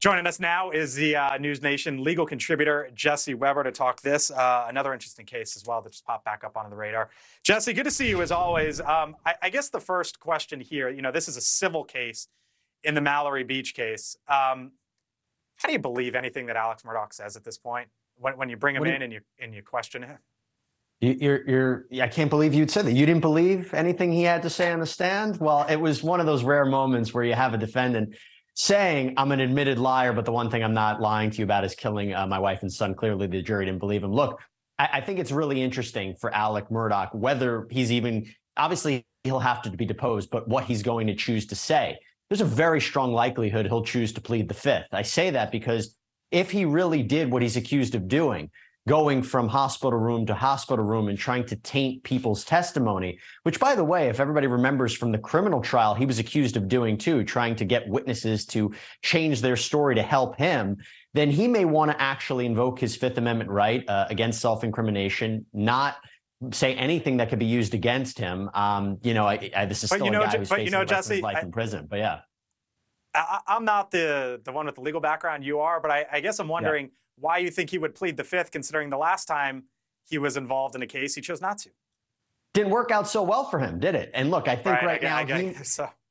Joining us now is the News Nation legal contributor, Jesse Weber, to talk this. Another interesting case as well that just popped back up onto the radar. Jesse, good to see you as always. I guess the first question here, this is a civil case in the Mallory Beach case. How do you believe anything that Alex Murdaugh says at this point when you bring him in and you question him? I can't believe you'd say that. You didn't believe anything he had to say on the stand? Well, it was one of those rare moments where you have a defendant saying, I'm an admitted liar, but the one thing I'm not lying to you about is killing my wife and son. Clearly, the jury didn't believe him. Look, I think it's really interesting for Alex Murdaugh, whether he's even, obviously, he'll have to be deposed, but what he's going to choose to say. There's a very strong likelihood he'll choose to plead the fifth. I say that because if he really did what he's accused of doing, going from hospital room to hospital room and trying to taint people's testimony, which, by the way, if everybody remembers from the criminal trial, he was accused of doing too, trying to get witnesses to change their story to help him, then he may want to actually invoke his Fifth Amendment right against self-incrimination, not say anything that could be used against him. This is still a guy who's facing the rest of his life in prison, but yeah. I'm not the one with the legal background you are, but I guess I'm wondering why you think he would plead the fifth, considering the last time he was involved in a case, he chose not to. Didn't work out so well for him, did it? And look, I think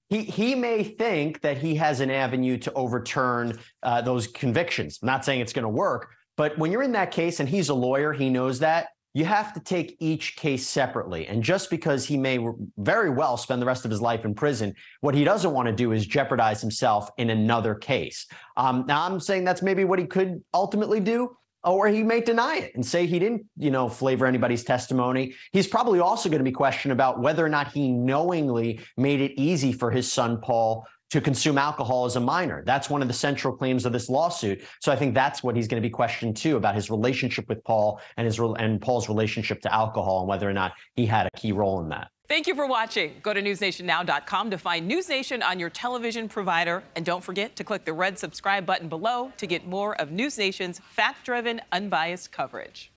he may think that he has an avenue to overturn those convictions. I'm not saying it's going to work, but when you're in that case and he's a lawyer, he knows that. You have to take each case separately. And just because he may very well spend the rest of his life in prison, what he doesn't want to do is jeopardize himself in another case. Now, I'm saying that's maybe what he could ultimately do, or he may deny it and say he didn't, flavor anybody's testimony. He's probably also going to be questioned about whether or not he knowingly made it easy for his son, Paul, to consume alcohol as a minor. That's one of the central claims of this lawsuit. So I think that's what he's going to be questioned too, about his relationship with Paul and Paul's relationship to alcohol and whether or not he had a key role in that. Thank you for watching. Go to newsnationnow.com to find News Nation on your television provider. And don't forget to click the red subscribe button below to get more of News Nation's fact-driven, unbiased coverage.